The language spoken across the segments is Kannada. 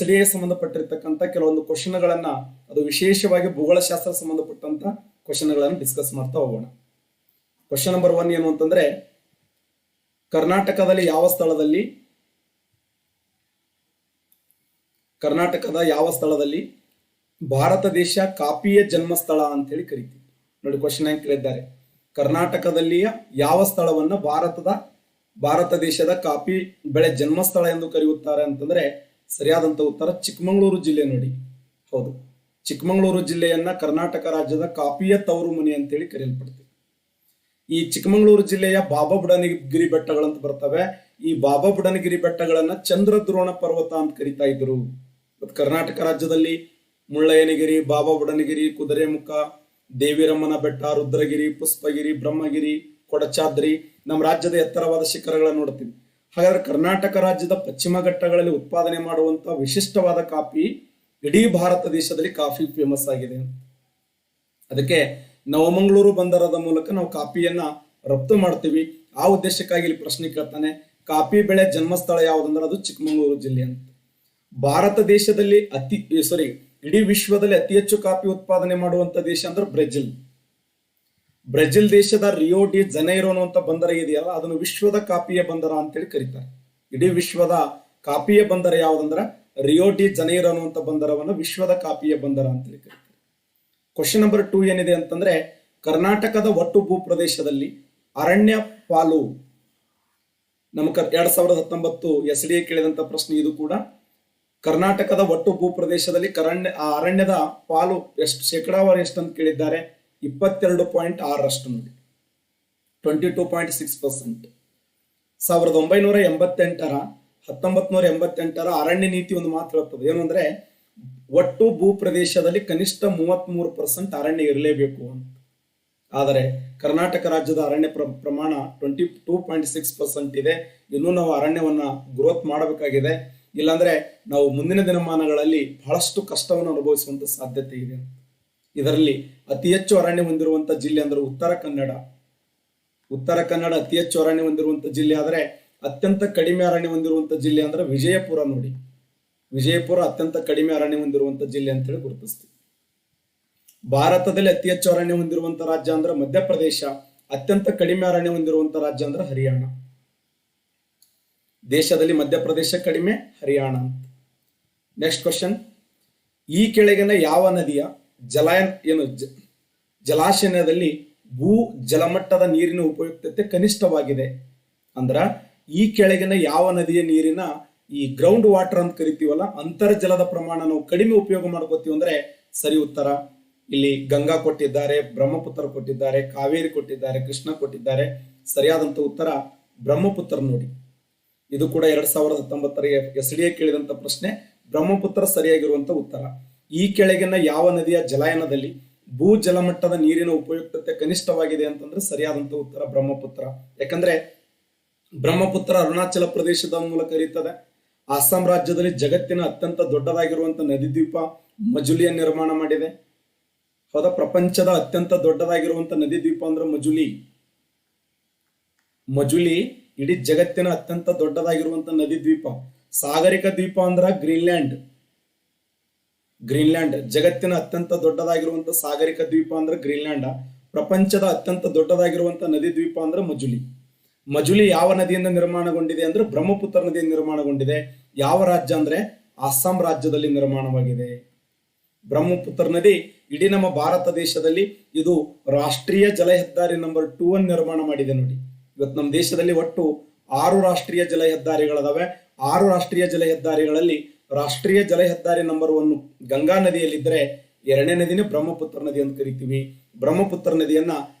ಡಿ ಎ ಸಂಬಂಧಪಟ್ಟಿರ್ತಕ್ಕಂಥ ಕೆಲವೊಂದು ಕ್ವಶನ್ಗಳನ್ನ, ಅದು ವಿಶೇಷವಾಗಿ ಭೂಗೋಳಶಾಸ್ತ್ರ ಸಂಬಂಧಪಟ್ಟಂತ ಕ್ವಶನ್ಗಳನ್ನು ಡಿಸ್ಕಸ್ ಮಾಡ್ತಾ ಹೋಗೋಣ. ಕ್ವಶನ್ ನಂಬರ್ 1 ಏನು ಅಂತಂದ್ರೆ, ಕರ್ನಾಟಕದ ಯಾವ ಸ್ಥಳದಲ್ಲಿ ಭಾರತ ದೇಶ ಕಾಫಿಯ ಜನ್ಮಸ್ಥಳ ಅಂತ ಹೇಳಿ ಕರಿತೀವಿ. ನೋಡಿ ಕ್ವಶನ್ ಹೆಂಗ್ ಕೇಳಿದ್ದಾರೆ, ಕರ್ನಾಟಕದಲ್ಲಿಯ ಯಾವ ಸ್ಥಳವನ್ನ ಭಾರತ ದೇಶದ ಕಾಫಿ ಬೆಳೆ ಜನ್ಮಸ್ಥಳ ಎಂದು ಕರೆಯುತ್ತಾರೆ ಅಂತಂದ್ರೆ ಸರಿಯಾದಂತ ಉತ್ತರ ಚಿಕ್ಕಮಗಳೂರು ಜಿಲ್ಲೆ. ನೋಡಿ, ಹೌದು, ಚಿಕ್ಕಮಗಳೂರು ಜಿಲ್ಲೆಯನ್ನ ಕರ್ನಾಟಕ ರಾಜ್ಯದ ಕಾಫಿಯ ತವರು ಮನೆ ಅಂತೇಳಿ ಕರೆಯಲ್ಪಡ್ತೀವಿ. ಈ ಚಿಕ್ಕಮಗಳೂರು ಜಿಲ್ಲೆಯ ಬಾಬಾ ಬುಡನಗಿರಿ ಬೆಟ್ಟಗಳಂತ ಬರ್ತವೆ. ಈ ಬಾಬಾ ಬುಡನಗಿರಿ ಬೆಟ್ಟಗಳನ್ನ ಚಂದ್ರದ್ರೋಣ ಪರ್ವತ ಅಂತ ಕರಿತಾ ಇದ್ರು. ಕರ್ನಾಟಕ ರಾಜ್ಯದಲ್ಲಿ ಮುಳ್ಳಯ್ಯನಗಿರಿ, ಬಾಬಾ ಬುಡನಗಿರಿ, ಕುದುರೆಮುಖ, ದೇವಿರಮ್ಮನ ಬೆಟ್ಟ, ರುದ್ರಗಿರಿ, ಪುಷ್ಪಗಿರಿ, ಬ್ರಹ್ಮಗಿರಿ, ಕೊಡಚಾದ್ರಿ ನಮ್ಮ ರಾಜ್ಯದ ಎತ್ತರವಾದ ಶಿಖರಗಳನ್ನು ನೋಡ್ತೀವಿ. ಹಾಗಾದ್ರೆ ಕರ್ನಾಟಕ ರಾಜ್ಯದ ಪಶ್ಚಿಮ ಘಟ್ಟಗಳಲ್ಲಿ ಉತ್ಪಾದನೆ ಮಾಡುವಂತಹ ವಿಶಿಷ್ಟವಾದ ಕಾಫಿ ಇಡೀ ಭಾರತ ದೇಶದಲ್ಲಿ ಕಾಫಿ ಫೇಮಸ್ ಆಗಿದೆ. ಅದಕ್ಕೆ ನವಮಂಗಳೂರು ಬಂದರದ ಮೂಲಕ ನಾವು ಕಾಫಿಯನ್ನ ರಫ್ತು ಮಾಡ್ತೀವಿ. ಆ ಉದ್ದೇಶಕ್ಕಾಗಿ ಇಲ್ಲಿ ಪ್ರಶ್ನೆ ಕೇಳ್ತಾನೆ, ಕಾಫಿ ಬೆಳೆ ಜನ್ಮಸ್ಥಳ ಯಾವುದಂದ್ರೆ ಅದು ಚಿಕ್ಕಮಗಳೂರು ಜಿಲ್ಲೆ ಅಂತ. ಭಾರತ ದೇಶದಲ್ಲಿ ಇಡೀ ವಿಶ್ವದಲ್ಲಿ ಅತಿ ಹೆಚ್ಚು ಕಾಫಿ ಉತ್ಪಾದನೆ ಮಾಡುವಂತ ದೇಶ ಅಂದ್ರೆ ಬ್ರೆಜಿಲ್ ದೇಶದ ರಿಯೋ ಡಿ ಜನೈರೋ ಅನ್ನುವಂತ ಬಂದರ ಇದೆಯಲ್ಲ, ಅದನ್ನು ವಿಶ್ವದ ಕಾಫಿಯ ಬಂದರ ಅಂತೇಳಿ ಕರೀತಾರೆ. ಇಡೀ ವಿಶ್ವದ ಕಾಫಿಯ ಬಂದರ ಯಾವುದಂದ್ರೆ ರಿಯೋ ಡಿ ಜನೈರೋ ಅನ್ನುವಂತ ಬಂದರವನ್ನು ವಿಶ್ವದ ಕಾಫಿಯ ಬಂದರ ಅಂತೇಳಿ ಕರೀತಾರೆ. ಕ್ವಶನ್ ನಂಬರ್ 2 ಏನಿದೆ ಅಂತಂದ್ರೆ, ಕರ್ನಾಟಕದ ಒಟ್ಟು ಭೂಪ್ರದೇಶದಲ್ಲಿ ಅರಣ್ಯ ಪಾಲು, ನಮ್ಮ 2019 SDA ಕೇಳಿದಂತ ಪ್ರಶ್ನೆ ಇದು ಕೂಡ. ಕರ್ನಾಟಕದ ಒಟ್ಟು ಭೂಪ್ರದೇಶದಲ್ಲಿ ಅರಣ್ಯದ ಪಾಲು ಎಷ್ಟು ಶೇಕಡಾವಾರು ಎಷ್ಟು ಅಂತ ಕೇಳಿದ್ದಾರೆ. 22.6 ನೋಡಿ, 22.6%. 1988 ಅರಣ್ಯ ನೀತಿ ಒಂದು ಮಾತು ಹೇಳ್ತದೆ, ಏನು ಅಂದ್ರೆ ಒಟ್ಟು ಭೂಪ್ರದೇಶದಲ್ಲಿ ಕನಿಷ್ಠ 33% ಅರಣ್ಯ ಇರಲೇಬೇಕು ಅಂತ. ಆದರೆ ಕರ್ನಾಟಕ ರಾಜ್ಯದ ಅರಣ್ಯ ಪ್ರಮಾಣ 22.6% ಇದೆ. ಇನ್ನೂ ನಾವು ಅರಣ್ಯವನ್ನ ಗ್ರೋತ್ ಮಾಡಬೇಕಾಗಿದೆ, ಇಲ್ಲಾಂದ್ರೆ ನಾವು ಮುಂದಿನ ದಿನಮಾನಗಳಲ್ಲಿ ಬಹಳಷ್ಟು ಕಷ್ಟವನ್ನು ಅನುಭವಿಸುವಂತ ಸಾಧ್ಯತೆ ಇದೆ. ಇದರಲ್ಲಿ ಅತಿ ಹೆಚ್ಚು ಅರಣ್ಯ ಹೊಂದಿರುವಂತ ಜಿಲ್ಲೆ ಅಂದ್ರೆ ಉತ್ತರ ಕನ್ನಡ ಅತಿ ಹೆಚ್ಚು ಅರಣ್ಯ ಹೊಂದಿರುವಂತ ಜಿಲ್ಲೆ. ಆದರೆ ಅತ್ಯಂತ ಕಡಿಮೆ ಅರಣ್ಯ ಹೊಂದಿರುವಂತ ಜಿಲ್ಲೆ ಅಂದ್ರೆ ವಿಜಯಪುರ. ನೋಡಿ, ವಿಜಯಪುರ ಅತ್ಯಂತ ಕಡಿಮೆ ಅರಣ್ಯ ಹೊಂದಿರುವಂತ ಜಿಲ್ಲೆ ಅಂತ ಹೇಳಿ ಗುರುತಿಸ್ತೀವಿ. ಭಾರತದಲ್ಲಿ ಅತಿ ಹೆಚ್ಚು ಅರಣ್ಯ ಹೊಂದಿರುವಂತ ರಾಜ್ಯ ಅಂದ್ರೆ ಮಧ್ಯಪ್ರದೇಶ, ಅತ್ಯಂತ ಕಡಿಮೆ ಅರಣ್ಯ ಹೊಂದಿರುವಂತ ರಾಜ್ಯ ಅಂದ್ರೆ ಹರಿಯಾಣ. ದೇಶದಲ್ಲಿ ಮಧ್ಯಪ್ರದೇಶ ಕಡಿಮೆ, ಹರಿಯಾಣ ಅಂತ. ನೆಕ್ಸ್ಟ್ ಕ್ವಶನ್, ಈ ಕೆಳಗಿನ ಯಾವ ನದಿಯ ಜಲಾಶಯದಲ್ಲಿ ಭೂ ಜಲಮಟ್ಟದ ನೀರಿನ ಉಪಯುಕ್ತತೆ ಕನಿಷ್ಠವಾಗಿದೆ? ಅಂದ್ರ ಈ ಕೆಳಗಿನ ಯಾವ ನದಿಯ ನೀರಿನ ಈ ಗ್ರೌಂಡ್ ವಾಟರ್ ಅಂತ ಕರಿತೀವಲ್ಲ, ಅಂತರ್ಜಲದ ಪ್ರಮಾಣ ನಾವು ಕಡಿಮೆ ಉಪಯೋಗ ಮಾಡ್ಕೋತೀವಿ ಅಂದ್ರೆ ಸರಿ ಉತ್ತರ. ಇಲ್ಲಿ ಗಂಗಾ ಕೊಟ್ಟಿದ್ದಾರೆ, ಬ್ರಹ್ಮಪುತ್ರ ಕೊಟ್ಟಿದ್ದಾರೆ, ಕಾವೇರಿ ಕೊಟ್ಟಿದ್ದಾರೆ, ಕೃಷ್ಣ ಕೊಟ್ಟಿದ್ದಾರೆ. ಸರಿಯಾದಂತ ಉತ್ತರ ಬ್ರಹ್ಮಪುತ್ರ. ನೋಡಿ, ಇದು ಕೂಡ 2019 SDA ಕೇಳಿದಂತ ಪ್ರಶ್ನೆ. ಬ್ರಹ್ಮಪುತ್ರ ಸರಿಯಾಗಿರುವಂತ ಉತ್ತರ. ಈ ಕೆಳಗಿನ ಯಾವ ನದಿಯ ಜಲಾಯನದಲ್ಲಿ ಭೂ ಜಲಮಟ್ಟದ ನೀರಿನ ಉಪಯುಕ್ತತೆ ಕನಿಷ್ಠವಾಗಿದೆ ಅಂತಂದ್ರೆ ಸರಿಯಾದಂತ ಉತ್ತರ ಬ್ರಹ್ಮಪುತ್ರ. ಯಾಕಂದ್ರೆ ಬ್ರಹ್ಮಪುತ್ರ ಅರುಣಾಚಲ ಪ್ರದೇಶದ ಮೂಲಕ ಹರಿಯುತ್ತದೆ. ಅಸ್ಸಾಂ ರಾಜ್ಯದಲ್ಲಿ ಜಗತ್ತಿನ ಅತ್ಯಂತ ದೊಡ್ಡದಾಗಿರುವಂತ ನದಿ ದ್ವೀಪ ಮಜುಲಿಯ ನಿರ್ಮಾಣ ಮಾಡಿದೆ. ಹೌದಾ, ಪ್ರಪಂಚದ ಅತ್ಯಂತ ದೊಡ್ಡದಾಗಿರುವಂತ ನದಿ ದ್ವೀಪ ಅಂದ್ರೆ ಮಜುಲಿ ಇಡೀ ಜಗತ್ತಿನ ಅತ್ಯಂತ ದೊಡ್ಡದಾಗಿರುವಂತ ನದಿ ದ್ವೀಪ. ಸಾಗರಿಕ ದ್ವೀಪ ಅಂದ್ರ ಗ್ರೀನ್ಲ್ಯಾಂಡ್ ಜಗತ್ತಿನ ಅತ್ಯಂತ ದೊಡ್ಡದಾಗಿರುವಂತ ಸಾಗರಿಕ ದ್ವೀಪ ಅಂದ್ರೆ ಗ್ರೀನ್ಲ್ಯಾಂಡ್. ಪ್ರಪಂಚದ ಅತ್ಯಂತ ದೊಡ್ಡದಾಗಿರುವಂತ ನದಿ ದ್ವೀಪ ಅಂದ್ರೆ ಮಜುಲಿ ಯಾವ ನದಿಯಿಂದ ನಿರ್ಮಾಣಗೊಂಡಿದೆ ಅಂದ್ರೆ ಬ್ರಹ್ಮಪುತ್ರ ನದಿಯಿಂದ ನಿರ್ಮಾಣಗೊಂಡಿದೆ. ಯಾವ ರಾಜ್ಯ ಅಂದ್ರೆ ಅಸ್ಸಾಂ ರಾಜ್ಯದಲ್ಲಿ ನಿರ್ಮಾಣವಾಗಿದೆ. ಬ್ರಹ್ಮಪುತ್ರ ನದಿ ಇಡೀ ನಮ್ಮ ಭಾರತ ದೇಶದಲ್ಲಿ ಇದು ರಾಷ್ಟ್ರೀಯ ಜಲ ಹೆದ್ದಾರಿ ನಂಬರ್ 2 ಅನ್ನು ನಿರ್ಮಾಣ ಮಾಡಿದೆ. ನೋಡಿ, ಇವತ್ತು ನಮ್ಮ ದೇಶದಲ್ಲಿ ಒಟ್ಟು 6 ರಾಷ್ಟ್ರೀಯ ಜಲ ಹೆದ್ದಾರಿಗಳದಾವೆ. 6 ರಾಷ್ಟ್ರೀಯ ಜಲ ಹೆದ್ದಾರಿಗಳಲ್ಲಿ ರಾಷ್ಟ್ರೀಯ ಜಲ ಹೆದ್ದಾರಿ ನಂಬರ್ 1 ಗಂಗಾ ನದಿಯಲ್ಲಿದ್ದರೆ, 2ನೇ ನದಿನೇ ಬ್ರಹ್ಮಪುತ್ರ ನದಿ ಅಂತ ಕರಿತೀವಿ. ಬ್ರಹ್ಮಪುತ್ರ ನದಿಯನ್ನ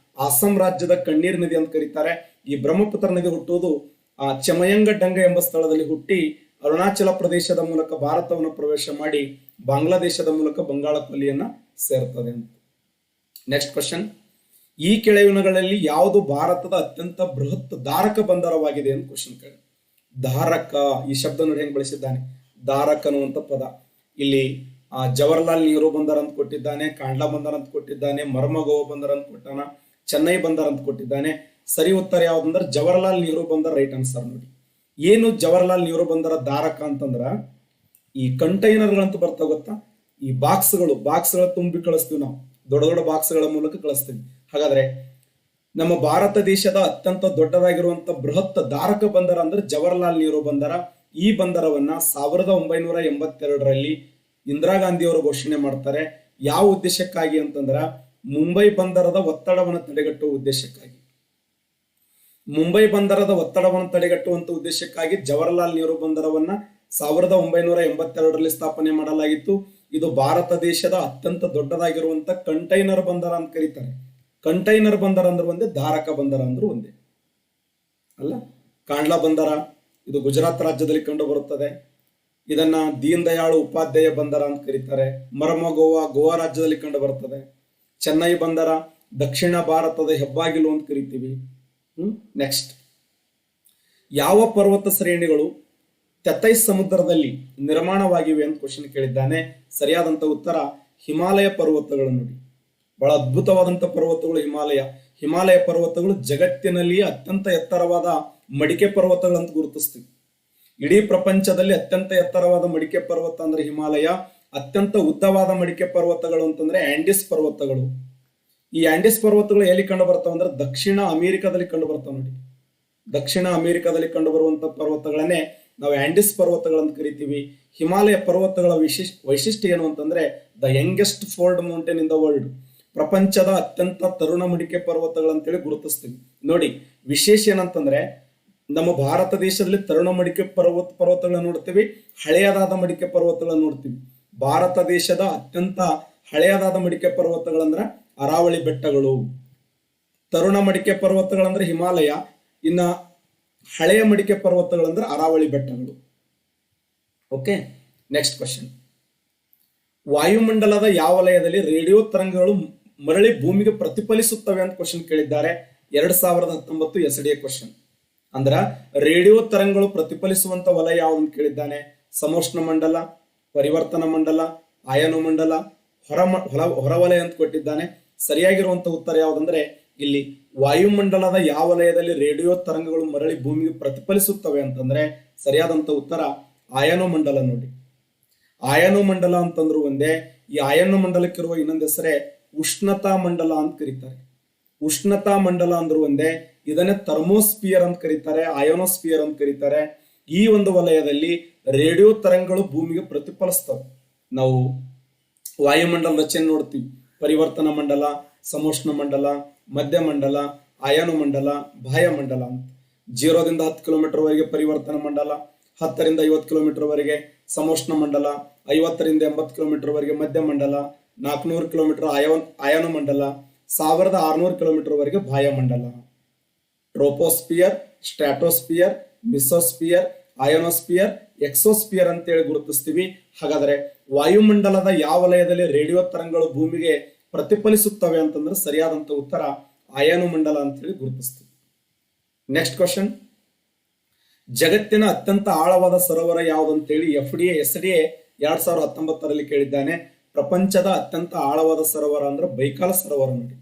ಅಸ್ಸಾಂ ರಾಜ್ಯದ ಕಣ್ಣೀರ್ ನದಿ ಅಂತ ಕರೀತಾರೆ. ಈ ಬ್ರಹ್ಮಪುತ್ರ ನದಿ ಹುಟ್ಟುವುದು ಚಮಯಂಗ ಡಂಗ ಎಂಬ ಸ್ಥಳದಲ್ಲಿ ಹುಟ್ಟಿ ಅರುಣಾಚಲ ಪ್ರದೇಶದ ಮೂಲಕ ಭಾರತವನ್ನು ಪ್ರವೇಶ ಮಾಡಿ ಬಾಂಗ್ಲಾದೇಶದ ಮೂಲಕ ಬಂಗಾಳ ಕೊಲ್ಲಿಯನ್ನ ಸೇರ್ತದೆ ಅಂತ. ನೆಕ್ಸ್ಟ್ ಕ್ವಶನ್, ಈ ಕೆಳಗಿನಗಳಲ್ಲಿ ಯಾವುದು ಭಾರತದ ಅತ್ಯಂತ ಬೃಹತ್ ಧಾರಕ ಬಂದರವಾಗಿದೆ ಅಂತ ಕ್ವಶನ್ ಕೇಳಿ. ಧಾರಕ ಈ ಶಬ್ದ ನೋಡಿ ಹೆಂಗ್ ಬಳಸಿದ್ದಾನೆ, ಧಾರಕ ಅನ್ನುವಂತ ಪದ. ಇಲ್ಲಿ ಜವಾಹರ್ಲಾಲ್ ನೆಹರು ಬಂದರ್ ಅಂತ ಕೊಟ್ಟಿದ್ದಾನೆ, ಕಾಂಡ್ಲಾ ಬಂದರ್ ಅಂತ ಕೊಟ್ಟಿದ್ದಾನೆ, ಮರ್ಮಗೋವಾ ಬಂದರ್ ಅಂತ ಕೊಟ್ಟಾನ, ಚೆನ್ನೈ ಬಂದರ್ ಅಂತ ಕೊಟ್ಟಿದ್ದಾನೆ. ಸರಿ ಉತ್ತರ ಯಾವ್ದಂದ್ರೆ ಜವಾಹರ್ಲಾಲ್ ನೆಹರು ಬಂದರ್ ರೈಟ್ ಆನ್ಸರ್. ನೋಡಿ, ಏನು ಜವಾಹರ್ಲಾಲ್ ನೆಹರು ಬಂದರ ಧಾರಕ ಅಂತಂದ್ರ ಈ ಕಂಟೈನರ್ಗಳಂತ ಬರ್ತಾ ಗೊತ್ತಾ, ಈ ಬಾಕ್ಸ್ಗಳ ತುಂಬಿ ಕಳಿಸ್ತೀವಿ ನಾವು, ದೊಡ್ಡ ದೊಡ್ಡ ಬಾಕ್ಸ್ಗಳ ಮೂಲಕ ಕಳಿಸ್ತೀವಿ. ಹಾಗಾದ್ರೆ ನಮ್ಮ ಭಾರತ ದೇಶದ ಅತ್ಯಂತ ದೊಡ್ಡದಾಗಿರುವಂತ ಬೃಹತ್ ಧಾರಕ ಬಂದರ ಅಂದ್ರೆ ಜವಾಹರ್ಲಾಲ್ ನೆಹರು ಬಂದರ. ಈ ಬಂದರವನ್ನ 1982ರಲ್ಲಿ ಇಂದಿರಾ ಗಾಂಧಿ ಅವರು ಘೋಷಣೆ ಮಾಡ್ತಾರೆ. ಯಾವ ಉದ್ದೇಶಕ್ಕಾಗಿ ಅಂತಂದ್ರ ಮುಂಬೈ ಬಂದರದ ಒತ್ತಡವನ್ನು ತಡೆಗಟ್ಟುವ ಉದ್ದೇಶಕ್ಕಾಗಿ. ಮುಂಬೈ ಬಂದರದ ಒತ್ತಡವನ್ನು ತಡೆಗಟ್ಟುವಂತ ಉದ್ದೇಶಕ್ಕಾಗಿ ಜವಾಹರ್ಲಾಲ್ ನೆಹರು ಬಂದರವನ್ನ 1982ರಲ್ಲಿ ಸ್ಥಾಪನೆ ಮಾಡಲಾಗಿತ್ತು. ಇದು ಭಾರತ ದೇಶದ ಅತ್ಯಂತ ದೊಡ್ಡದಾಗಿರುವಂತ ಕಂಟೈನರ್ ಬಂದರ ಅಂತ ಕರೀತಾರೆ. ಕಂಟೈನರ್ ಬಂದರ ಅಂದ್ರೆ ಒಂದೇ, ಧಾರಕ ಬಂದರ ಅಂದ್ರೆ ಒಂದೇ ಅಲ್ಲ. ಕಾಂಡ್ಲಾ ಬಂದರ ಇದು ಗುಜರಾತ್ ರಾಜ್ಯದಲ್ಲಿ ಕಂಡು ಬರುತ್ತದೆ. ಇದನ್ನ ದೀನ್ ದಯಾಳು ಉಪಾಧ್ಯಾಯ ಬಂದರ ಅಂತ ಕರೀತಾರೆ. ಗೋವಾ ರಾಜ್ಯದಲ್ಲಿ ಕಂಡು ಬರುತ್ತದೆ. ಚೆನ್ನೈ ಬಂದರ ದಕ್ಷಿಣ ಭಾರತದ ಹೆಬ್ಬಾಗಿಲು ಅಂತ ಕರಿತೀವಿ. ನೆಕ್ಸ್ಟ್, ಯಾವ ಪರ್ವತ ಶ್ರೇಣಿಗಳು ತೆತೈಸ್ ಸಮುದ್ರದಲ್ಲಿ ನಿರ್ಮಾಣವಾಗಿವೆ ಅಂತ ಕ್ವಶನ್ ಕೇಳಿದ್ದಾನೆ. ಸರಿಯಾದಂತ ಉತ್ತರ ಹಿಮಾಲಯ ಪರ್ವತಗಳು. ನೋಡಿ, ಬಹಳ ಅದ್ಭುತವಾದಂತ ಪರ್ವತಗಳು ಹಿಮಾಲಯ ಪರ್ವತಗಳು ಜಗತ್ತಿನಲ್ಲಿ ಅತ್ಯಂತ ಎತ್ತರವಾದ ಮಡಿಕೆ ಪರ್ವತಗಳಂತ ಗುರುತಿಸ್ತೀವಿ. ಇಡೀ ಪ್ರಪಂಚದಲ್ಲಿ ಅತ್ಯಂತ ಎತ್ತರವಾದ ಮಡಿಕೆ ಪರ್ವತ ಅಂದ್ರೆ ಹಿಮಾಲಯ. ಅತ್ಯಂತ ಉದ್ದವಾದ ಮಡಿಕೆ ಪರ್ವತಗಳು ಅಂತಂದ್ರೆ ಆಂಡಿಸ್ ಪರ್ವತಗಳು. ಈ ಆಂಡಿಸ್ ಪರ್ವತಗಳು ಎಲ್ಲಿ ಕಂಡು ಬರ್ತಾವ ಅಂದ್ರೆ ದಕ್ಷಿಣ ಅಮೆರಿಕದಲ್ಲಿ ಕಂಡು ಬರ್ತಾವ. ನೋಡಿ, ದಕ್ಷಿಣ ಅಮೆರಿಕದಲ್ಲಿ ಕಂಡು ಬರುವಂತ ಪರ್ವತಗಳನ್ನೇ ನಾವು ಆಂಡಿಸ್ ಪರ್ವತಗಳಂತ ಕರಿತೀವಿ. ಹಿಮಾಲಯ ಪರ್ವತಗಳ ವೈಶಿಷ್ಟ್ಯ ಏನು ಅಂತಂದ್ರೆ the youngest fold mountain in the world, ಪ್ರಪಂಚದ ಅತ್ಯಂತ ತರುಣ ಮಡಿಕೆ ಪರ್ವತಗಳಂತೇಳಿ ಗುರುತಿಸ್ತೀವಿ. ನೋಡಿ, ವಿಶೇಷ ಏನಂತಂದ್ರೆ ನಮ್ಮ ಭಾರತ ದೇಶದಲ್ಲಿ ತರುಣ ಮಡಿಕೆ ಪರ್ವತಗಳನ್ನ ನೋಡ್ತೀವಿ, ಹಳೆಯದಾದ ಮಡಿಕೆ ಪರ್ವತಗಳನ್ನ ನೋಡ್ತೀವಿ. ಭಾರತ ದೇಶದ ಅತ್ಯಂತ ಹಳೆಯದಾದ ಮಡಿಕೆ ಪರ್ವತಗಳಂದ್ರ ಅರಾವಳಿ ಬೆಟ್ಟಗಳು. ತರುಣ ಮಡಿಕೆ ಪರ್ವತಗಳಂದ್ರೆ ಹಿಮಾಲಯ, ಇನ್ನ ಹಳೆಯ ಮಡಿಕೆ ಪರ್ವತಗಳಂದ್ರೆ ಅರಾವಳಿ ಬೆಟ್ಟಗಳು. Okay, next question. ವಾಯುಮಂಡಲದ ಯಾವ ವಲಯದಲ್ಲಿ ರೇಡಿಯೋ ತರಂಗಗಳು ಮರಳಿ ಭೂಮಿಗೆ ಪ್ರತಿಫಲಿಸುತ್ತವೆ ಅಂತ ಕ್ವಶನ್ ಕೇಳಿದ್ದಾರೆ. 2019 SDA ಕ್ವಶನ್. ಅಂದ್ರ ರೇಡಿಯೋ ತರಂಗಗಳು ಪ್ರತಿಫಲಿಸುವಂತ ವಲಯ ಯಾವ್ದಂತ ಕೇಳಿದ್ದಾನೆ. ಸಮೋಷ್ಣ ಮಂಡಲ, ಪರಿವರ್ತನ ಮಂಡಲ, ಆಯನ ಮಂಡಲ, ಹೊರವಲಯ ಅಂತ ಕೊಟ್ಟಿದ್ದಾನೆ. ಸರಿಯಾಗಿರುವಂತ ಉತ್ತರ ಯಾವ್ದಂದ್ರೆ ಇಲ್ಲಿ ವಾಯುಮಂಡಲದ ಯಾವ ವಲಯದಲ್ಲಿ ರೇಡಿಯೋ ತರಂಗಗಳು ಮರಳಿ ಭೂಮಿಗೆ ಪ್ರತಿಫಲಿಸುತ್ತವೆ ಅಂತಂದ್ರೆ ಸರಿಯಾದಂತ ಉತ್ತರ ಆಯನ ಮಂಡಲ. ನೋಡಿ, ಆಯನ ಮಂಡಲ ಅಂತಂದ್ರು ಒಂದೇ. ಈ ಆಯನ ಮಂಡಲಕ್ಕಿರುವ ಇನ್ನೊಂದು ಹೆಸರೇ ಉಷ್ಣತಾ ಮಂಡಲ ಅಂತ ಕರೀತಾರೆ. ಉಷ್ಣತಾ ಮಂಡಲ ಅಂದ್ರು ಒಂದೇ. ಇದನ್ನೇ ಥರ್ಮೋಸ್ಪಿಯರ್ ಅಂತ ಕರೀತಾರೆ, ಆಯೋನೋಸ್ಪಿಯರ್ ಅಂತ ಕರೀತಾರೆ. ಈ ಒಂದು ವಲಯದಲ್ಲಿ ರೇಡಿಯೋ ತರಂಗಗಳು ಭೂಮಿಗೆ ಪ್ರತಿಫಲಿಸ್ತವೆ. ನಾವು ವಾಯುಮಂಡಲ ರಚನೆ ನೋಡ್ತೀವಿ. ಪರಿವರ್ತನ ಮಂಡಲ, ಸಮೋಷ್ಣ ಮಂಡಲ, ಮಧ್ಯ ಮಂಡಲ, ಆಯನ ಮಂಡಲ, ಬಾಹ್ಯ ಮಂಡಲ ಅಂತ. 0ದಿಂದ 10 ಕಿಲೋಮೀಟರ್ ವರೆಗೆ ಪರಿವರ್ತನ ಮಂಡಲ, 10ರಿಂದ 50 ಕಿಲೋಮೀಟರ್ ವರೆಗೆ ಸಮೋಷ್ಣ ಮಂಡಲ, 50ರಿಂದ 80 ಕಿಲೋಮೀಟರ್ ವರೆಗೆ ಮಧ್ಯ ಮಂಡಲ, 400 ಕಿಲೋಮೀಟರ್ ಆಯನ ಮಂಡಲ, 1600 ಕಿಲೋಮೀಟರ್ ವರೆಗೆ ಬಾಹ್ಯ ಮಂಡಲ. ಟ್ರೋಪೋಸ್ಪಿಯರ್, ಸ್ಟ್ರಾಟೋಸ್ಪಿಯರ್, ಮಿಸೋಸ್ಪಿಯರ್, ಆಯೋನೋಸ್ಪಿಯರ್, ಎಕ್ಸೋಸ್ಪಿಯರ್ ಅಂತೇಳಿ ಗುರುತಿಸ್ತೀವಿ. ಹಾಗಾದ್ರೆ ವಾಯುಮಂಡಲದ ಯಾವ ವಲಯದಲ್ಲಿ ರೇಡಿಯೋ ತರಂಗಗಳು ಭೂಮಿಗೆ ಪ್ರತಿಫಲಿಸುತ್ತವೆ ಅಂತಂದ್ರೆ ಸರಿಯಾದಂತ ಉತ್ತರ ಆಯನ ಮಂಡಲ ಅಂತೇಳಿ ಗುರುತಿಸ್ತೀವಿ. Next question. ಜಗತ್ತಿನ ಅತ್ಯಂತ ಆಳವಾದ ಸರೋವರ ಯಾವುದಂತೇಳಿ FDA SDA 2019ರಲ್ಲಿ ಕೇಳಿದ್ದಾನೆ. ಪ್ರಪಂಚದ ಅತ್ಯಂತ ಆಳವಾದ ಸರೋವರ ಅಂದ್ರೆ ಬೈಕಾಲ್ ಸರೋವರ. ನೋಡಿ,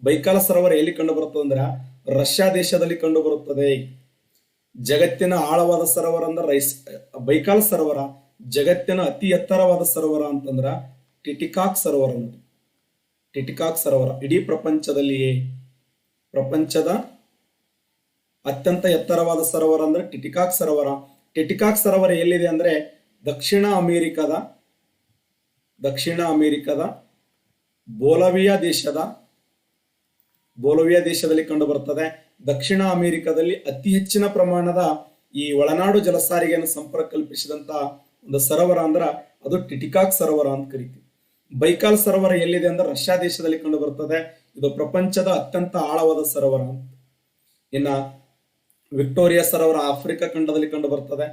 ಬೈಕಾಲ್ ಸರೋವರ ಎಲ್ಲಿ ಕಂಡು ಬರುತ್ತದೆ ಅಂದ್ರೆ ರಷ್ಯಾ ದೇಶದಲ್ಲಿ ಕಂಡು ಬರುತ್ತದೆ. ಜಗತ್ತಿನ ಆಳವಾದ ಸರೋವರ ಅಂದ್ರೆ ಬೈಕಾಲ್ ಸರೋವರ. ಜಗತ್ತಿನ ಅತಿ ಎತ್ತರವಾದ ಸರೋವರ ಅಂತಂದ್ರ ಟಿಟಿಕಾಕ್ ಸರೋವರ. ನೋಡಿ, ಟಿಟಿಕಾಕ್ ಸರೋವರ ಇಡೀ ಪ್ರಪಂಚದಲ್ಲಿಯೇ ಪ್ರಪಂಚದ ಅತ್ಯಂತ ಎತ್ತರವಾದ ಸರೋವರ ಅಂದ್ರೆ ಟಿಟಿಕಾಕ್ ಸರೋವರ. ಟಿಟಿಕಾಕ್ ಸರೋವರ ಎಲ್ಲಿದೆ ಅಂದ್ರೆ ದಕ್ಷಿಣ ಅಮೆರಿಕದ ಬೋಲವಿಯಾ ದೇಶದಲ್ಲಿ ಕಂಡು ಬರುತ್ತದೆ. ದಕ್ಷಿಣ ಅಮೆರಿಕದಲ್ಲಿ ಅತಿ ಹೆಚ್ಚಿನ ಪ್ರಮಾಣದ ಈ ಒಳನಾಡು ಜಲಸಾರಿಗೆಯನ್ನು ಸಂಪರ್ಕ ಕಲ್ಪಿಸಿದಂತ ಒಂದು ಸರೋವರ ಅಂದ್ರ ಅದು ಟಿಟಿಕಾಕ್ ಸರೋವರ ಅಂತ ಕರಿತೀವಿ. ಬೈಕಾಲ್ ಸರೋವರ ಎಲ್ಲಿದೆ ಅಂದ್ರೆ ರಷ್ಯಾ ದೇಶದಲ್ಲಿ ಕಂಡು ಬರುತ್ತದೆ. ಇದು ಪ್ರಪಂಚದ ಅತ್ಯಂತ ಆಳವಾದ ಸರೋವರ ಅಂತ. ಇನ್ನ ವಿಕ್ಟೋರಿಯಾ ಸರೋವರ ಆಫ್ರಿಕಾ ಖಂಡದಲ್ಲಿ ಕಂಡು ಬರ್ತದೆ.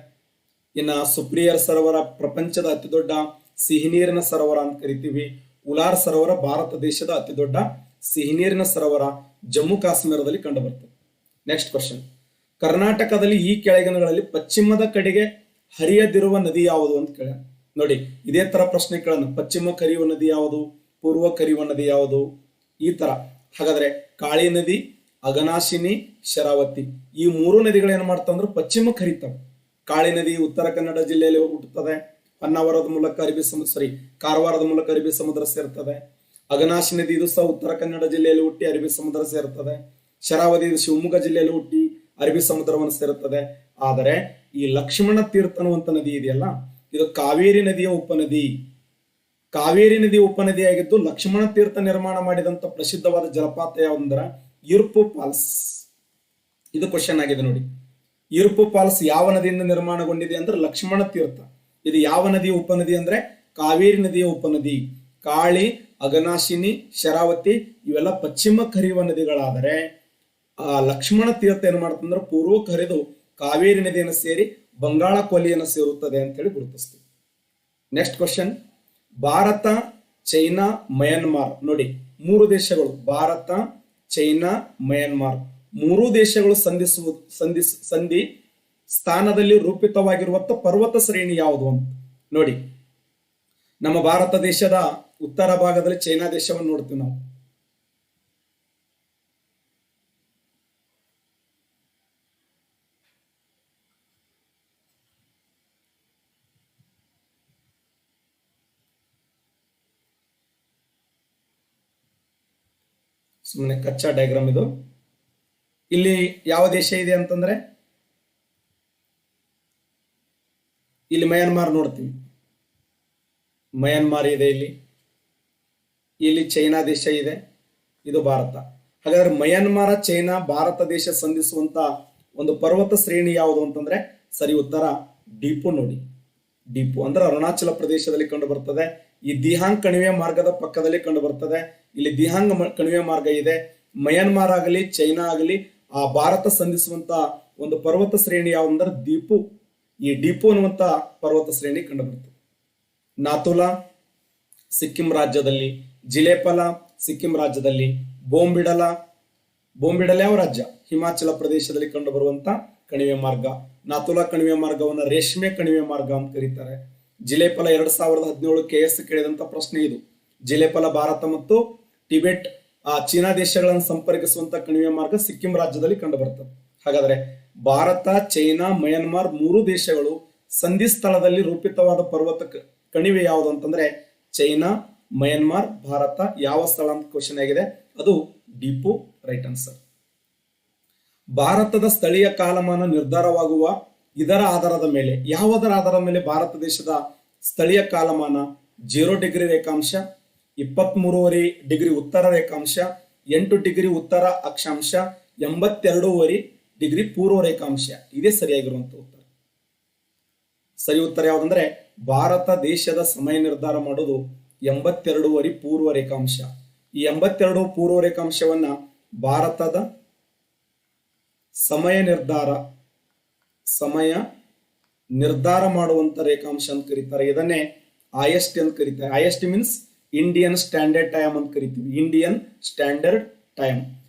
ಇನ್ನ ಸುಪ್ರಿಯರ್ ಸರೋವರ ಪ್ರಪಂಚದ ಅತಿ ದೊಡ್ಡ ಸಿಹಿನೀರಿನ ಸರೋವರ ಅಂತ ಕರಿತೀವಿ. ಉಲಾರ್ ಸರೋವರ ಭಾರತ ದೇಶದ ಅತಿ ದೊಡ್ಡ ಸಿಹಿನೀರಿನ ಸರೋವರ ಜಮ್ಮು ಕಾಶ್ಮೀರದಲ್ಲಿ ಕಂಡು ಬರ್ತದೆ. Next question. ಕರ್ನಾಟಕದಲ್ಲಿ ಈ ಕೆಳಗಿನಗಳಲ್ಲಿ ಪಶ್ಚಿಮದ ಕಡೆಗೆ ಹರಿಯದಿರುವ ನದಿ ಯಾವುದು ಅಂತ ಕೇಳ. ನೋಡಿ, ಇದೇ ತರ ಪ್ರಶ್ನೆ ಕೇಳೋಣ. ಪಶ್ಚಿಮ ಹರಿಯುವ ನದಿ ಯಾವುದು, ಪೂರ್ವ ಹರಿಯುವ ನದಿ ಯಾವುದು, ಈ ತರ. ಹಾಗಾದ್ರೆ ಕಾಳಿ ನದಿ, ಅಘನಾಶಿನಿ, ಶರಾವತಿ ಈ ಮೂರು ನದಿಗಳು ಏನ್ ಮಾಡ್ತಾವ ಅಂದ್ರೆ ಪಶ್ಚಿಮಕ್ಕೆ ಹರಿತಾವೆ. ಕಾಳಿ ನದಿ ಉತ್ತರ ಕನ್ನಡ ಜಿಲ್ಲೆಯಲ್ಲಿ ಹುಟ್ಟುತ್ತದೆ, ಹೊನ್ನಾವರದ ಮೂಲಕ ಕಾರವಾರದ ಮೂಲಕ ಅರಬ್ಬಿ ಸಮುದ್ರ ಸೇರ್ತದೆ. ಅಘನಾಶಿ ನದಿ ಇದು ಸಹ ಉತ್ತರ ಕನ್ನಡ ಜಿಲ್ಲೆಯಲ್ಲಿ ಹುಟ್ಟಿ ಅರಬ್ಬಿ ಸಮುದ್ರ ಸೇರುತ್ತದೆ. ಶರಾವತಿ ಇದು ಶಿವಮೊಗ್ಗ ಜಿಲ್ಲೆಯಲ್ಲಿ ಹುಟ್ಟಿ ಅರಬ್ಬಿ ಸಮುದ್ರವನ್ನು ಸೇರುತ್ತದೆ. ಆದರೆ ಈ ಲಕ್ಷ್ಮಣ ತೀರ್ಥ ಅನ್ನುವಂತ ನದಿ ಇದೆಯಲ್ಲ, ಇದು ಕಾವೇರಿ ನದಿಯ ಉಪನದಿ. ಕಾವೇರಿ ನದಿ ಉಪನದಿಯಾಗಿದ್ದು ಲಕ್ಷ್ಮಣ ತೀರ್ಥ ನಿರ್ಮಾಣ ಮಾಡಿದಂತ ಪ್ರಸಿದ್ಧವಾದ ಜಲಪಾತ ಯಾವುದಂದ್ರ ಇರ್ಪು ಫಾಲ್ಸ್. ಇದು ಕ್ವಶನ್ ಆಗಿದೆ ನೋಡಿ. ಇರ್ಪು ಫಾಲ್ಸ್ ಯಾವ ನದಿಯಿಂದ ನಿರ್ಮಾಣಗೊಂಡಿದೆ ಅಂದ್ರೆ ಲಕ್ಷ್ಮಣ ತೀರ್ಥ. ಇದು ಯಾವ ನದಿಯ ಉಪನದಿ ಅಂದ್ರೆ ಕಾವೇರಿ ನದಿಯ ಉಪನದಿ. ಕಾಳಿ, ಅಘನಾಶಿನಿ, ಶರಾವತಿ ಇವೆಲ್ಲ ಪಶ್ಚಿಮಕ್ಕೆ ಹರಿಯುವ ನದಿಗಳಾದರೆ ಆ ಲಕ್ಷ್ಮಣ ತೀರ್ಥ ಏನ್ ಮಾಡ್ತಂದ್ರೆ ಪೂರ್ವಕ್ಕೆ ಹರಿದು ಕಾವೇರಿ ನದಿಯನ್ನು ಸೇರಿ ಬಂಗಾಳ ಕೊಲ್ಲಿಯನ್ನು ಸೇರುತ್ತದೆ ಅಂತ ಹೇಳಿ ಗುರುತಿಸ್ತೀವಿ. Next question, Bharat, China, Myanmar ನೋಡಿ 3 ದೇಶಗಳು, ಭಾರತ, ಚೈನಾ, ಮಯನ್ಮಾರ್ 3 ದೇಶಗಳು ಸಂಧಿ ಸ್ಥಾನದಲ್ಲಿ ರೂಪಿತವಾಗಿರುವಂತ ಪರ್ವತ ಶ್ರೇಣಿ ಯಾವುದು ಅಂತ ನೋಡಿ. ನಮ್ಮ ಭಾರತ ದೇಶದ ಉತ್ತರ ಭಾಗದಲ್ಲಿ ಚೈನಾ ದೇಶವನ್ನು ನೋಡ್ತೀವಿ ನಾವು. ಸುಮ್ಮನೆ ಕಚ್ಚಾ ಡಯಾಗ್ರಾಮ್ ಇದು. ಇಲ್ಲಿ ಯಾವ ದೇಶ ಇದೆ ಅಂತಂದ್ರೆ ಇಲ್ಲಿ ಮಯನ್ಮಾರ್ ನೋಡ್ತೀವಿ, ಮಯನ್ಮಾರ್ ಇದೆ ಇಲ್ಲಿ. ಇಲ್ಲಿ ಚೈನಾ ದೇಶ ಇದೆ, ಇದು ಭಾರತ. ಹಾಗಾದ್ರೆ ಮಯನ್ಮಾರ, ಚೈನಾ, ಭಾರತ ದೇಶ ಸಂಧಿಸುವಂತ ಒಂದು ಪರ್ವತ ಶ್ರೇಣಿ ಯಾವುದು ಅಂತಂದ್ರೆ ಸರಿ ಉತ್ತರ ಡಿಪು ನೋಡಿ. ಡಿಪು ಅಂದ್ರೆ ಅರುಣಾಚಲ ಪ್ರದೇಶದಲ್ಲಿ ಕಂಡು ಬರ್ತದೆ. ಈ ದಿಹಾಂಗ್ ಕಣಿವೆ ಮಾರ್ಗದ ಪಕ್ಕದಲ್ಲಿ ಕಂಡು ಬರ್ತದೆ. ಇಲ್ಲಿ ದಿಹಾಂಗ್ ಕಣಿವೆ ಮಾರ್ಗ ಇದೆ. ಮಯನ್ಮಾರ್ ಆಗಲಿ ಚೈನಾ ಆಗಲಿ ಆ ಭಾರತ ಸಂಧಿಸುವಂತ ಒಂದು ಪರ್ವತ ಶ್ರೇಣಿ ಯಾವಂದ್ರೆ ದೀಪು. ಈ ಡಿಪು ಅನ್ನುವಂತ ಪರ್ವತ ಶ್ರೇಣಿ ಕಂಡು ಬರ್ತದೆ. ನಾಥುಲಾ ಸಿಕ್ಕಿಂ ರಾಜ್ಯದಲ್ಲಿ, ಜಿಲೇಪಲ ಸಿಕ್ಕಿಂ ರಾಜ್ಯದಲ್ಲಿ, ಬೋಂಬಿಡಲ ಯಾವ ರಾಜ್ಯ? ಹಿಮಾಚಲ ಪ್ರದೇಶದಲ್ಲಿ ಕಂಡು ಬರುವಂತ ಕಣಿವೆ ಮಾರ್ಗ. ನಾಥುಲಾ ಕಣಿವೆ ಮಾರ್ಗವನ್ನ ರೇಷ್ಮೆ ಕಣಿವೆ ಮಾರ್ಗ ಅಂತ ಕರೀತಾರೆ. ಜಿಲೇಪಲ 2017 KS ಕೇಳಿದಂತ ಪ್ರಶ್ನೆ ಇದು. ಜಿಲೇಪಲ ಭಾರತ ಮತ್ತು ಟಿಬೆಟ್ ಚೀನಾ ದೇಶಗಳನ್ನು ಸಂಪರ್ಕಿಸುವಂತ ಕಣಿವೆ ಮಾರ್ಗ ಸಿಕ್ಕಿಂ ರಾಜ್ಯದಲ್ಲಿ ಕಂಡು ಬರ್ತದೆ. ಹಾಗಾದ್ರೆ ಭಾರತ, ಚೈನಾ, ಮಯನ್ಮಾರ್ 3 ದೇಶಗಳು ಸಂಧಿ ಸ್ಥಳದಲ್ಲಿ ರೂಪಿತವಾದ ಪರ್ವತ ಕಣಿವೆ ಯಾವುದು ಅಂತಂದ್ರೆ ಚೈನಾ, ಮಯನ್ಮಾರ್, ಭಾರತ. ಯಾವ ಸ್ಥಳ ಅಂತ ಕ್ವಶನ್ ಆಗಿದೆ, ಅದು ಡಿಪು. Right answer. ಭಾರತದ ಸ್ಥಳೀಯ ಕಾಲಮಾನ ನಿರ್ಧಾರವಾಗುವ ಇದರ ಆಧಾರದ ಮೇಲೆ, ಯಾವುದರ ಆಧಾರದ ಮೇಲೆ ಭಾರತ ದೇಶದ ಸ್ಥಳೀಯ ಕಾಲಮಾನ 0 ಡಿಗ್ರಿ ರೇಖಾಂಶ, 23.5 ಡಿಗ್ರಿ ಉತ್ತರ ರೇಖಾಂಶ, 8 ಡಿಗ್ರಿ ಉತ್ತರ ಅಕ್ಷಾಂಶ, 82.5 ಡಿಗ್ರಿ ಪೂರ್ವ ರೇಖಾಂಶ. ಇದೇ ಸರಿಯಾಗಿರುವಂತ ಉತ್ತರ. ಸರಿ ಉತ್ತರ ಯಾವುದಂದ್ರೆ ಭಾರತ ದೇಶದ ಸಮಯ ನಿರ್ಧಾರ ಮಾಡೋದು 82.5 ಪೂರ್ವ ರೇಖಾಂಶ. ಈ 82 ಪೂರ್ವ ರೇಖಾಂಶವನ್ನ ಭಾರತದ ಸಮಯ ನಿರ್ಧಾರ ಮಾಡುವಂತ ರೇಖಾಂಶ ಅಂತ ಕರೀತಾರೆ. ಇದನ್ನೇ IST ಅಂತ ಕರೀತಾರೆ. IST means Indian standard time ಅಂತ ಕರಿತೀವಿ. Indian standard time.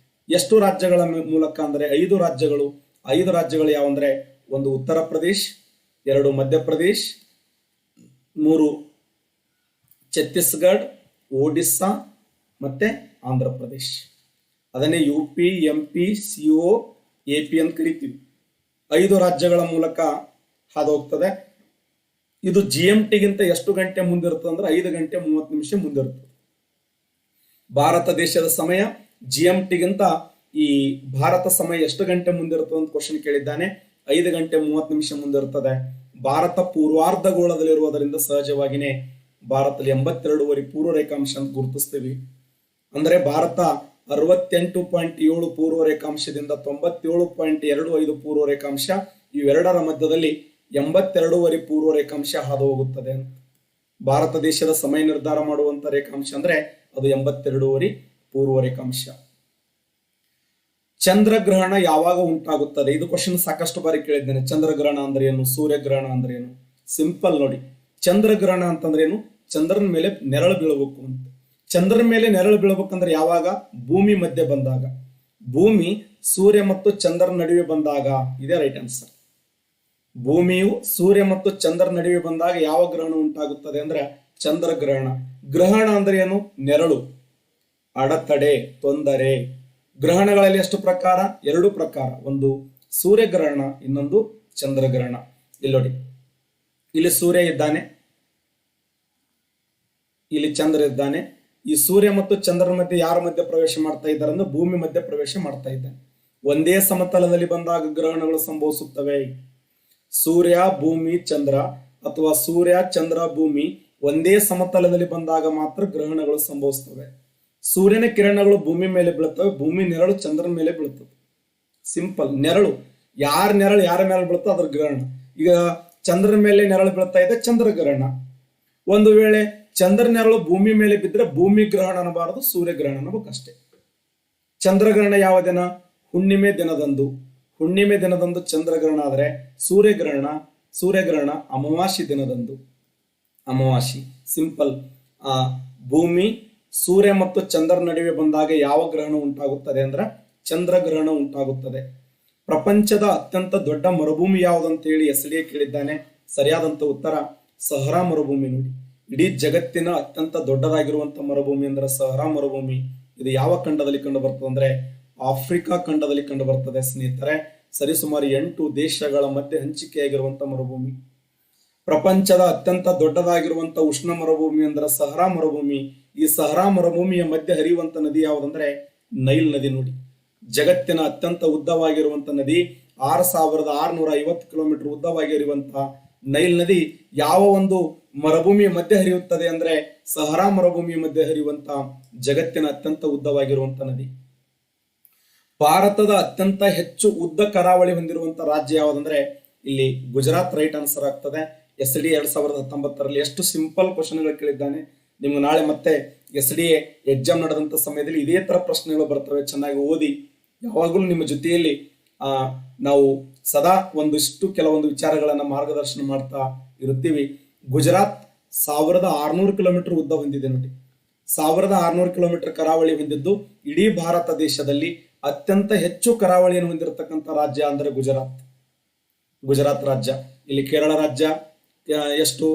ಎಷ್ಟು ರಾಜ್ಯಗಳ ಮೂಲಕ ಅಂದ್ರೆ 5 ರಾಜ್ಯಗಳು. 5 ರಾಜ್ಯಗಳು ಯಾವಂದ್ರೆ 1 ಉತ್ತರ ಪ್ರದೇಶ್, 2 ಮಧ್ಯಪ್ರದೇಶ್, 3 ಛತ್ತೀಸ್ಗಢ, ಒಡಿಸ್ಸಾ ಮತ್ತೆ ಆಂಧ್ರ ಪ್ರದೇಶ್. ಅದನ್ನೇ UP, MP, CO, AP ಅಂತ ಕರಿತೀವಿ. 5 ರಾಜ್ಯಗಳ ಮೂಲಕ ಹಾದು ಹೋಗ್ತದೆ. ಇದು GMT ಗಿಂತ ಎಷ್ಟು ಗಂಟೆ ಮುಂದಿರ್ತದೆ ಅಂದ್ರೆ 5 ಗಂಟೆ 30 ನಿಮಿಷ ಮುಂದಿರ್ತದೆ. ಭಾರತ ದೇಶದ ಸಮಯ GMT ಗಿಂತ ಈ ಭಾರತ ಸಮಯ ಎಷ್ಟು ಗಂಟೆ ಮುಂದಿರ್ತದೆ ಅಂತ ಕ್ವಶನ್ ಕೇಳಿದ್ದಾನೆ. 5 ಗಂಟೆ 30 ನಿಮಿಷ ಮುಂದಿರ್ತದೆ. ಭಾರತ ಪೂರ್ವಾರ್ಧಗೋಳದಲ್ಲಿರುವುದರಿಂದ ಸಹಜವಾಗಿನೇ ಭಾರತದಲ್ಲಿ 82.5 ಪೂರ್ವ ರೇಖಾಂಶ ಅಂತ ಗುರುತಿಸ್ತೀವಿ. ಅಂದ್ರೆ ಭಾರತ 68.7 ಪೂರ್ವ ರೇಖಾಂಶದಿಂದ 97.25 ಪೂರ್ವ ರೇಖಾಂಶ, ಇವೆರಡರ ಮಧ್ಯದಲ್ಲಿ 82.5 ಪೂರ್ವ ರೇಖಾಂಶ ಹಾದು ಹೋಗುತ್ತದೆ ಅಂತ. ಭಾರತ ದೇಶದ ಸಮಯ ನಿರ್ಧಾರ ಮಾಡುವಂತ ರೇಖಾಂಶ ಅಂದ್ರೆ ಅದು 82.5 ಪೂರ್ವ ರೇಖಾಂಶ. ಚಂದ್ರಗ್ರಹಣ ಯಾವಾಗ ಉಂಟಾಗುತ್ತದೆ? ಇದು ಕ್ವಶನ್ ಸಾಕಷ್ಟು ಬಾರಿ ಕೇಳಿದ್ದೇನೆ. ಚಂದ್ರಗ್ರಹಣ ಅಂದ್ರೆ ಏನು, ಸೂರ್ಯಗ್ರಹಣ ಅಂದ್ರೆ ಏನು? ಸಿಂಪಲ್ ನೋಡಿ. ಚಂದ್ರಗ್ರಹಣ ಅಂತಂದ್ರೆ ಏನು? ಚಂದ್ರನ ಮೇಲೆ ನೆರಳು ಬೀಳಬೇಕು ಅಂತ. ಚಂದ್ರನ ಮೇಲೆ ನೆರಳು ಬೀಳಬೇಕಂದ್ರೆ ಯಾವಾಗ? ಭೂಮಿ ಮಧ್ಯೆ ಬಂದಾಗ. ಭೂಮಿ ಸೂರ್ಯ ಮತ್ತು ಚಂದ್ರನ ನಡುವೆ ಬಂದಾಗ. ಇದೇ ರೈಟ್ ಆನ್ಸರ್. ಭೂಮಿಯು ಸೂರ್ಯ ಮತ್ತು ಚಂದ್ರ ನಡುವೆ ಬಂದಾಗ ಯಾವ ಗ್ರಹಣ ಉಂಟಾಗುತ್ತದೆ ಅಂದ್ರೆ ಚಂದ್ರಗ್ರಹಣ. ಗ್ರಹಣ ಅಂದ್ರೆ ಏನು? ನೆರಳು, ಅಡೆತಡೆ, ತೊಂದರೆ. ಗ್ರಹಣಗಳಲ್ಲಿ ಎಷ್ಟು ಪ್ರಕಾರ? 2 ಪ್ರಕಾರ. ಒಂದು ಸೂರ್ಯಗ್ರಹಣ, ಇನ್ನೊಂದು ಚಂದ್ರಗ್ರಹಣ. ಇಲ್ಲಿ ನೋಡಿ, ಇಲ್ಲಿ ಸೂರ್ಯ ಇದ್ದಾನೆ, ಇಲ್ಲಿ ಚಂದ್ರ ಇದ್ದಾನೆ. ಈ ಸೂರ್ಯ ಮತ್ತು ಚಂದ್ರನ ಮಧ್ಯೆ ಯಾರ ಮಧ್ಯೆ ಪ್ರವೇಶ ಮಾಡ್ತಾ ಇದ್ದಾರೆ ಅಂದ್ರೆ ಭೂಮಿ ಮಧ್ಯೆ ಪ್ರವೇಶ ಮಾಡ್ತಾ ಇದ್ದಾನೆ. ಒಂದೇ ಸಮತಲದಲ್ಲಿ ಬಂದಾಗ ಗ್ರಹಣಗಳು ಸಂಭವಿಸುತ್ತವೆ. ಸೂರ್ಯ ಭೂಮಿ ಚಂದ್ರ ಅಥವಾ ಸೂರ್ಯ ಚಂದ್ರ ಭೂಮಿ ಒಂದೇ ಸಮತಲದಲ್ಲಿ ಬಂದಾಗ ಮಾತ್ರ ಗ್ರಹಣಗಳು ಸಂಭವಿಸ್ತವೆ. ಸೂರ್ಯನ ಕಿರಣಗಳು ಭೂಮಿ ಮೇಲೆ ಬೀಳುತ್ತವೆ, ಭೂಮಿ ನೆರಳು ಚಂದ್ರನ ಮೇಲೆ ಬೀಳುತ್ತದೆ. ಸಿಂಪಲ್. ನೆರಳು ಯಾರ ಮೇಲೆ ಬೀಳುತ್ತೋ ಅದ್ರ ಗ್ರಹಣ. ಈಗ ಚಂದ್ರನ ಮೇಲೆ ನೆರಳು ಬೀಳ್ತಾ ಇದೆ, ಚಂದ್ರ ಗ್ರಹಣ. ಒಂದು ವೇಳೆ ಚಂದ್ರ ನೆರಳು ಭೂಮಿ ಮೇಲೆ ಬಿದ್ದರೆ ಭೂಮಿ ಗ್ರಹಣ ಅನ್ನಬಾರದು, ಸೂರ್ಯ ಗ್ರಹಣ ಅನ್ನಬೇಕಷ್ಟೇ. ಚಂದ್ರಗ್ರಹಣ ಯಾವ ದಿನ? ಹುಣ್ಣಿಮೆ ದಿನದಂದು ಚಂದ್ರಗ್ರಹಣ ಆದರೆ ಸೂರ್ಯಗ್ರಹಣ ಅಮಾವಾಸ್ಯೆ ದಿನದಂದು. ಅಮಾವಾಸ್ಯೆ. ಸಿಂಪಲ್. ಭೂಮಿ ಸೂರ್ಯ ಮತ್ತು ಚಂದ್ರ ನಡುವೆ ಬಂದಾಗ ಯಾವ ಗ್ರಹಣ ಉಂಟಾಗುತ್ತದೆ ಅಂದ್ರೆ ಚಂದ್ರಗ್ರಹಣ ಉಂಟಾಗುತ್ತದೆ. ಪ್ರಪಂಚದ ಅತ್ಯಂತ ದೊಡ್ಡ ಮರುಭೂಮಿ ಯಾವುದಂತೇಳಿ ಎಸ್ಡಿಎ ಕೇಳಿದ್ದಾನೆ. ಸರಿಯಾದಂತ ಉತ್ತರ ಸಹರಾ ಮರುಭೂಮಿ. ನೋಡಿ, ಇಡೀ ಜಗತ್ತಿನ ಅತ್ಯಂತ ದೊಡ್ಡದಾಗಿರುವಂತ ಮರುಭೂಮಿ ಅಂದ್ರೆ ಸಹರಾ ಮರುಭೂಮಿ. ಇದು ಯಾವ ಖಂಡದಲ್ಲಿ ಕಂಡು ಬರ್ತದೆ ಅಂದ್ರೆ ಆಫ್ರಿಕಾ ಖಂಡದಲ್ಲಿ ಕಂಡು ಬರ್ತದೆ ಸ್ನೇಹಿತರೆ. ಸರಿಸುಮಾರು 8 ದೇಶಗಳ ಮಧ್ಯೆ ಹಂಚಿಕೆಯಾಗಿರುವಂತ ಮರುಭೂಮಿ. ಪ್ರಪಂಚದ ಅತ್ಯಂತ ದೊಡ್ಡದಾಗಿರುವಂತ ಉಷ್ಣ ಮರುಭೂಮಿ ಅಂದ್ರೆ ಸಹರಾ ಮರುಭೂಮಿ. ಈ ಸಹರಾ ಮರುಭೂಮಿಯ ಮಧ್ಯೆ ಹರಿಯುವಂತ ನದಿ ಯಾವುದಂದ್ರೆ ನೈಲ್ ನದಿ. ನೋಡಿ, ಜಗತ್ತಿನ ಅತ್ಯಂತ ಉದ್ದವಾಗಿರುವಂತ ನದಿ 6650 ಕಿಲೋಮೀಟರ್ ಉದ್ದವಾಗಿ ಹರಿಯುವಂತಹ ನೈಲ್ ನದಿ ಯಾವ ಒಂದು ಮರುಭೂಮಿಯ ಮಧ್ಯೆ ಹರಿಯುತ್ತದೆ ಅಂದ್ರೆ ಸಹರಾ ಮರುಭೂಮಿಯ ಮಧ್ಯೆ ಹರಿಯುವಂತ ಜಗತ್ತಿನ ಅತ್ಯಂತ ಉದ್ದವಾಗಿರುವಂತ ನದಿ. ಭಾರತದ ಅತ್ಯಂತ ಹೆಚ್ಚು ಉದ್ದ ಕರಾವಳಿ ಹೊಂದಿರುವಂತ ರಾಜ್ಯ ಯಾವುದಂದ್ರೆ ಇಲ್ಲಿ ಗುಜರಾತ್ ರೈಟ್ ಆನ್ಸರ್ ಆಗ್ತದೆ. ಎಸ್ಡಿ 2019ರಲ್ಲಿ ಎಷ್ಟು ಸಿಂಪಲ್ ಕ್ವಶನ್ಗಳು ಕೇಳಿದ್ದಾನೆ. ನಿಮ್ಗೆ ನಾಳೆ ಮತ್ತೆ ಎಸ್ಡಿಎ ಎಕ್ಸಾಮ್ ನಡೆದಂತ ಸಮಯದಲ್ಲಿ ಇದೇ ತರ ಪ್ರಶ್ನೆಗಳು ಬರ್ತವೆ. ಚೆನ್ನಾಗಿ ಓದಿ. ಯಾವಾಗಲೂ ನಿಮ್ಮ ಜೊತೆಯಲ್ಲಿ ನಾವು ಸದಾ ಕೆಲವೊಂದು ವಿಚಾರಗಳನ್ನ ಮಾರ್ಗದರ್ಶನ ಮಾಡ್ತಾ ಇರುತ್ತೀವಿ. ಗುಜರಾತ್ 1600 ಕಿಲೋಮೀಟರ್ ಉದ್ದ ಹೊಂದಿದೆ. ನೋಡಿ, 1600 ಕಿಲೋಮೀಟರ್ ಕರಾವಳಿ ಹೊಂದಿದ್ದು ಇಡೀ ಭಾರತ ದೇಶದಲ್ಲಿ ಅತ್ಯಂತ ಹೆಚ್ಚು ಕರಾವಳಿಯನ್ನು ಹೊಂದಿರತಕ್ಕಂಥ ರಾಜ್ಯ ಅಂದ್ರೆ ಗುಜರಾತ್ ರಾಜ್ಯ. ಇಲ್ಲಿ ಕೇರಳ ರಾಜ್ಯ ಎಷ್ಟು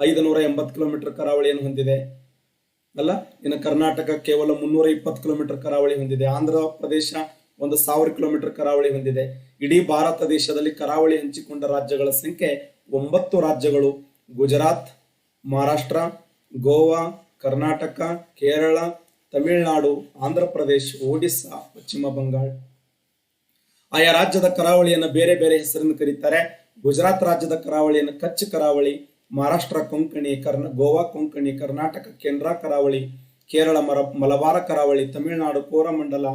580 ಕಿಲೋಮೀಟರ್ ಕರಾವಳಿಯನ್ನು ಹೊಂದಿದೆ ಅಲ್ಲ. ಇನ್ನು ಕರ್ನಾಟಕ ಕೇವಲ 320 ಕಿಲೋಮೀಟರ್ ಕರಾವಳಿ ಹೊಂದಿದೆ. ಆಂಧ್ರ ಪ್ರದೇಶ 1000 ಕಿಲೋಮೀಟರ್ ಕರಾವಳಿ ಹೊಂದಿದೆ. ಇಡೀ ಭಾರತ ದೇಶದಲ್ಲಿ ಕರಾವಳಿ ಹಂಚಿಕೊಂಡ ರಾಜ್ಯಗಳ ಸಂಖ್ಯೆ 9 ರಾಜ್ಯಗಳು. ಗುಜರಾತ್, ಮಹಾರಾಷ್ಟ್ರ, ಗೋವಾ, ಕರ್ನಾಟಕ, ಕೇರಳ, ತಮಿಳುನಾಡು, ಆಂಧ್ರ ಪ್ರದೇಶ್, ಒಡಿಸ್ಸಾ, ಪಶ್ಚಿಮ ಬಂಗಾಳ. ಆಯಾ ರಾಜ್ಯದ ಕರಾವಳಿಯನ್ನು ಬೇರೆ ಬೇರೆ ಹೆಸರಿನ ಕರೀತಾರೆ. ಗುಜರಾತ್ ರಾಜ್ಯದ ಕರಾವಳಿಯನ್ನು ಕಚ್ ಕರಾವಳಿ, ಮಹಾರಾಷ್ಟ್ರ ಕೊಂಕಣಿ, ಗೋವಾ ಕೊಂಕಣಿ, ಕರ್ನಾಟಕ ಕೇಂದ್ರ ಕರಾವಳಿ, ಕೇರಳ ಮಲಬಾರ ಕರಾವಳಿ, ತಮಿಳುನಾಡು ಕೋರಮಂಡಲ,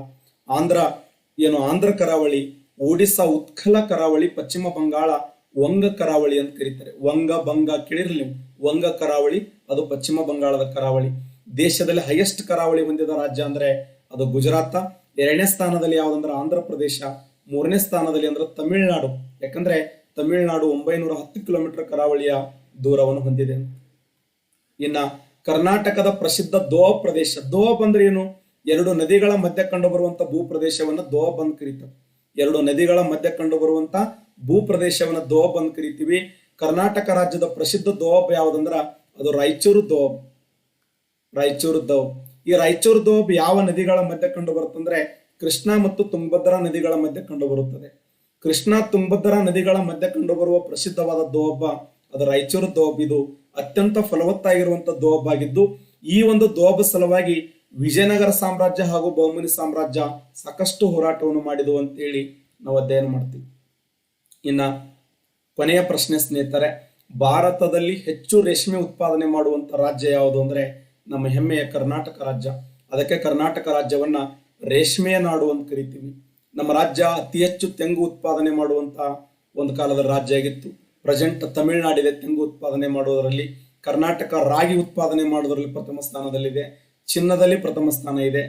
ಆಂಧ್ರ ಕರಾವಳಿ, ಒಡಿಸ್ಸಾ ಉತ್ಕಲ ಕರಾವಳಿ, ಪಶ್ಚಿಮ ಬಂಗಾಳ ವಂಗ ಕರಾವಳಿ ಅಂತ ಕರೀತಾರೆ. ಬಂಗ ಕೇಳಿರ್ಲಿ ನೀವು. ವಂಗ ಕರಾವಳಿ ಅದು ಪಶ್ಚಿಮ ಬಂಗಾಳದ ಕರಾವಳಿ. ದೇಶದಲ್ಲಿ ಹೈಯೆಸ್ಟ್ ಕರಾವಳಿ ಹೊಂದಿದ ರಾಜ್ಯ ಅಂದ್ರೆ ಅದು ಗುಜರಾತ್. 2ನೇ ಸ್ಥಾನದಲ್ಲಿ ಯಾವ್ದಂದ್ರೆ ಆಂಧ್ರ ಪ್ರದೇಶ. 3ನೇ ಸ್ಥಾನದಲ್ಲಿ ಅಂದ್ರೆ ತಮಿಳುನಾಡು. ಯಾಕಂದ್ರೆ ತಮಿಳುನಾಡು 910 ಕಿಲೋಮೀಟರ್ ಕರಾವಳಿಯ ದೂರವನ್ನು ಹೊಂದಿದೆ. ಇನ್ನ ಕರ್ನಾಟಕದ ಪ್ರಸಿದ್ಧ ದೋಬ್ ಪ್ರದೇಶ. ದೋಬ್ ಅಂದ್ರೆ ಏನು? 2 ನದಿಗಳ ಮಧ್ಯೆ ಕಂಡು ಬರುವಂತ ಭೂ ಪ್ರದೇಶವನ್ನ ದೋಬ್ ಅಂತ ಕರೀತಾರೆ. 2 ನದಿಗಳ ಮಧ್ಯೆ ಕಂಡು ಬರುವಂತ ಭೂ ಪ್ರದೇಶವನ್ನ ದೋಬ್ ಅಂತ ಕರಿತೀವಿ. ಕರ್ನಾಟಕ ರಾಜ್ಯದ ಪ್ರಸಿದ್ಧ ದೋಬ್ ಯಾವ್ದಂದ್ರ ಅದು ರಾಯಚೂರು ದೋಬ್. ಈ ರಾಯಚೂರು ದೋಬ್ ಯಾವ ನದಿಗಳ ಮಧ್ಯೆ ಕಂಡು ಬರುತ್ತಂದ್ರೆ ಕೃಷ್ಣಾ ಮತ್ತು ತುಂಗಭದ್ರಾ ನದಿಗಳ ಮಧ್ಯೆ ಕಂಡು ಬರುತ್ತದೆ. ಕೃಷ್ಣಾ ತುಂಗಭದ್ರಾ ನದಿಗಳ ಮಧ್ಯೆ ಕಂಡು ಬರುವ ಪ್ರಸಿದ್ಧವಾದ ದೋಬ್ ಅದು ರಾಯಚೂರು ದೋಬ್. ಇದು ಅತ್ಯಂತ ಫಲವತ್ತಾಗಿರುವಂತ ದೋಬ್ ಆಗಿದ್ದು ಈ ಒಂದು ದೋಬ್ ಸಲುವಾಗಿ ವಿಜಯನಗರ ಸಾಮ್ರಾಜ್ಯ ಹಾಗೂ ಬಹಮನಿ ಸಾಮ್ರಾಜ್ಯ ಸಾಕಷ್ಟು ಹೋರಾಟವನ್ನು ಮಾಡಿದವು ಅಂತೇಳಿ ನಾವು ಅಧ್ಯಯನ ಮಾಡ್ತೀವಿ. ಇನ್ನ ಕೊನೆಯ ಪ್ರಶ್ನೆ ಸ್ನೇಹಿತರೆ, ಭಾರತದಲ್ಲಿ ಹೆಚ್ಚು ರೇಷ್ಮೆ ಉತ್ಪಾದನೆ ಮಾಡುವಂತ ರಾಜ್ಯ ಯಾವುದು ಅಂದ್ರೆ ನಮ್ಮ ಹೆಮ್ಮೆಯ ಕರ್ನಾಟಕ ರಾಜ್ಯ. ಅದಕ್ಕೆ ಕರ್ನಾಟಕ ರಾಜ್ಯವನ್ನ ರೇಷ್ಮೆಯ ನಾಡು ಅಂತ ಕರಿತೀವಿ. ನಮ್ಮ ರಾಜ್ಯ ಅತಿ ಹೆಚ್ಚು ತೆಂಗು ಉತ್ಪಾದನೆ ಮಾಡುವಂತ ಒಂದು ಕಾಲದ ರಾಜ್ಯ ಆಗಿತ್ತು. ಪ್ರೆಸೆಂಟ್ ತಮಿಳುನಾಡಿದೆ ತೆಂಗು ಉತ್ಪಾದನೆ ಮಾಡುವುದರಲ್ಲಿ. ಕರ್ನಾಟಕ ರಾಗಿ ಉತ್ಪಾದನೆ ಮಾಡುವುದರಲ್ಲಿ ಪ್ರಥಮ ಸ್ಥಾನದಲ್ಲಿದೆ. ಚಿನ್ನದಲ್ಲಿ ಪ್ರಥಮ ಸ್ಥಾನ ಇದೆ.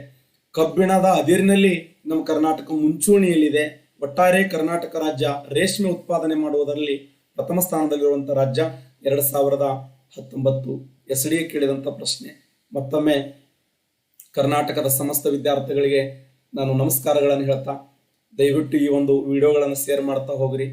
ಕಬ್ಬಿಣದ ಅದಿರಿನಲ್ಲಿ ನಮ್ಮ ಕರ್ನಾಟಕ ಮುಂಚೂಣಿಯಲ್ಲಿದೆ. ಒಟ್ಟಾರೆ ಕರ್ನಾಟಕ ರಾಜ್ಯ ರೇಷ್ಮೆ ಉತ್ಪಾದನೆ ಮಾಡುವುದರಲ್ಲಿ ಪ್ರಥಮ ಸ್ಥಾನದಲ್ಲಿರುವಂತಹ ರಾಜ್ಯ. 2019 ಎಸ್ಡಿಎ ಕೇಳಿದಂತ ಪ್ರಶ್ನೆ. ಮತ್ತೊಮ್ಮೆ ಕರ್ನಾಟಕದ ಸಮಸ್ತ ವಿದ್ಯಾರ್ಥಿಗಳಿಗೆ ನಾನು ನಮಸ್ಕಾರಗಳನ್ನು ಹೇಳ್ತಾ ದಯವಿಟ್ಟು ಈ ಒಂದು ವಿಡಿಯೋಗಳನ್ನು ಶೇರ್ ಮಾಡ್ತಾ ಹೋಗ್ರಿ.